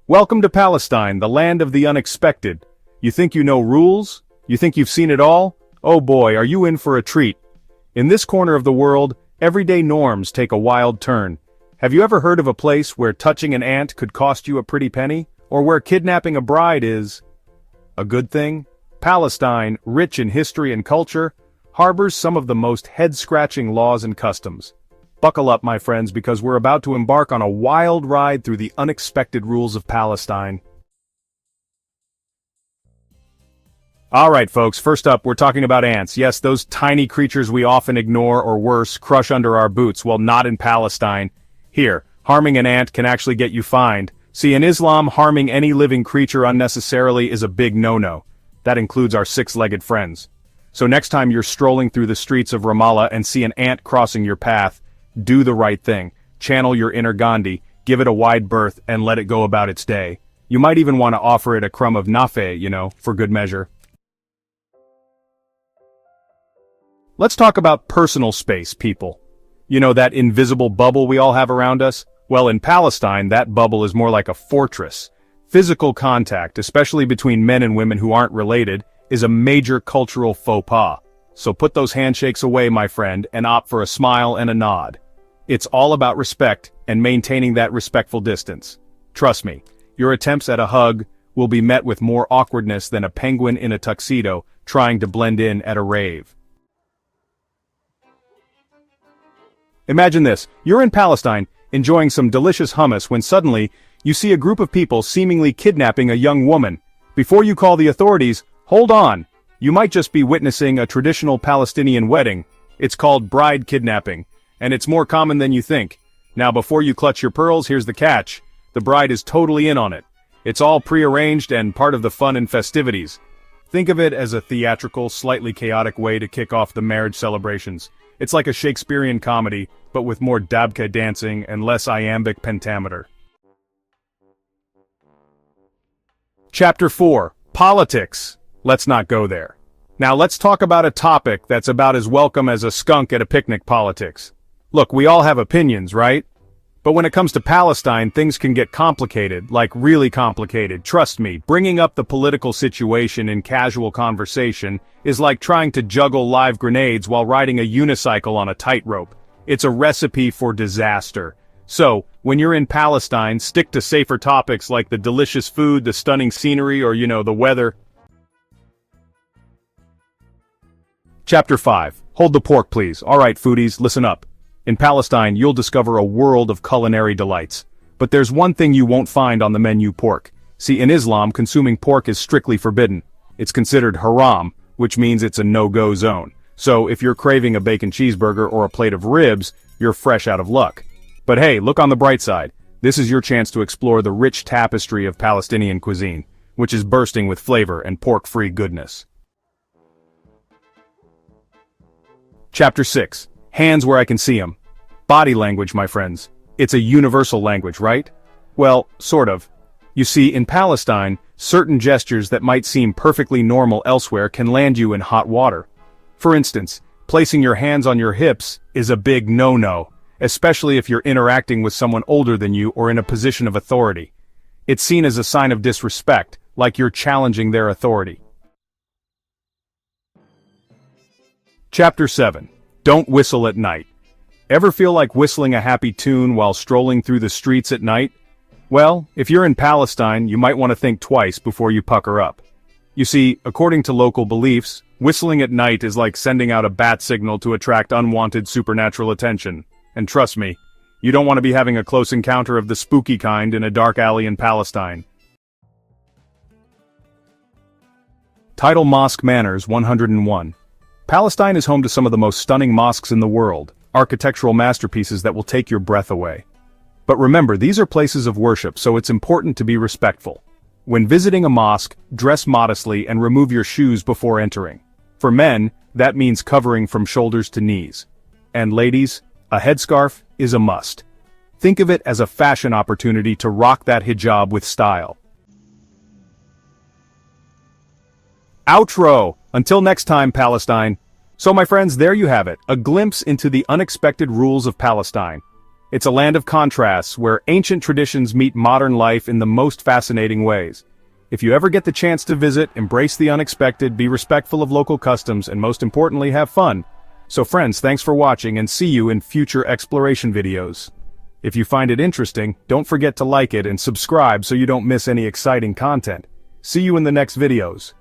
Welcome to Palestine, the land of the unexpected. You think you know rules? You think you've seen it all? Oh boy, are you in for a treat. In this corner of the world, everyday norms take a wild turn. Have you ever heard of a place where touching an ant could cost you a pretty penny? Or where kidnapping a bride is a good thing? Palestine, rich in history and culture, harbors some of the most head-scratching laws and customs. Buckle up, my friends, because we're about to embark on a wild ride through the unexpected rules of Palestine. Alright folks, first up we're talking about ants. Yes, those tiny creatures we often ignore or worse, crush under our boots. Well, not in Palestine. Here, harming an ant can actually get you fined. See, in Islam, harming any living creature unnecessarily is a big no-no. That includes our six-legged friends. So next time you're strolling through the streets of Ramallah and see an ant crossing your path, do the right thing. Channel your inner Gandhi, give it a wide berth, and let it go about its day. You might even want to offer it a crumb of nafe, for good measure. Let's talk about personal space, people. You know that invisible bubble we all have around us? Well, in Palestine, that bubble is more like a fortress. Physical contact, especially between men and women who aren't related, is a major cultural faux pas. So put those handshakes away, my friend, and opt for a smile and a nod. It's all about respect and maintaining that respectful distance. Trust me, your attempts at a hug will be met with more awkwardness than a penguin in a tuxedo trying to blend in at a rave. Imagine this, you're in Palestine, enjoying some delicious hummus when suddenly, you see a group of people seemingly kidnapping a young woman. Before you call the authorities, hold on. You might just be witnessing a traditional Palestinian wedding. It's called bride kidnapping, and it's more common than you think. Now before you clutch your pearls, here's the catch. The bride is totally in on it. It's all prearranged and part of the fun and festivities. Think of it as a theatrical, slightly chaotic way to kick off the marriage celebrations. It's like a Shakespearean comedy, but with more dabka dancing and less iambic pentameter. Chapter 4. Politics. Let's not go there. Now let's talk about a topic that's about as welcome as a skunk at a picnic: politics. Look, we all have opinions, right? But when it comes to Palestine, things can get complicated, like really complicated. Trust me, bringing up the political situation in casual conversation is like trying to juggle live grenades while riding a unicycle on a tightrope. It's a recipe for disaster. So, when you're in Palestine, stick to safer topics like the delicious food, the stunning scenery, or the weather. Chapter 5. Hold the pork, please. Alright, foodies, listen up. In Palestine, you'll discover a world of culinary delights. But there's one thing you won't find on the menu: pork. See, in Islam, consuming pork is strictly forbidden. It's considered haram, which means it's a no-go zone. So, if you're craving a bacon cheeseburger or a plate of ribs, you're fresh out of luck. But hey, look on the bright side. This is your chance to explore the rich tapestry of Palestinian cuisine, which is bursting with flavor and pork-free goodness. Chapter 6. Hands where I can see 'em. Body language, my friends. It's a universal language, right? Well, sort of. You see, in Palestine, certain gestures that might seem perfectly normal elsewhere can land you in hot water. For instance, placing your hands on your hips is a big no-no, especially if you're interacting with someone older than you or in a position of authority. It's seen as a sign of disrespect, like you're challenging their authority. Chapter 7. Don't whistle at night. Ever feel like whistling a happy tune while strolling through the streets at night? Well, if you're in Palestine, you might want to think twice before you pucker up. You see, according to local beliefs, whistling at night is like sending out a bat signal to attract unwanted supernatural attention. And trust me, you don't want to be having a close encounter of the spooky kind in a dark alley in Palestine. Title: Mosque Manners 101. Palestine is home to some of the most stunning mosques in the world, architectural masterpieces that will take your breath away. But remember, these are places of worship, so it's important to be respectful. When visiting a mosque, dress modestly and remove your shoes before entering. For men, that means covering from shoulders to knees. And ladies, a headscarf is a must. Think of it as a fashion opportunity to rock that hijab with style. Outro! Until next time, Palestine. So my friends, there you have it, a glimpse into the unexpected rules of Palestine. It's a land of contrasts where ancient traditions meet modern life in the most fascinating ways. If you ever get the chance to visit, embrace the unexpected, be respectful of local customs, and most importantly, have fun. So friends, thanks for watching and see you in future exploration videos. If you find it interesting, don't forget to like it and subscribe so you don't miss any exciting content. See you in the next videos.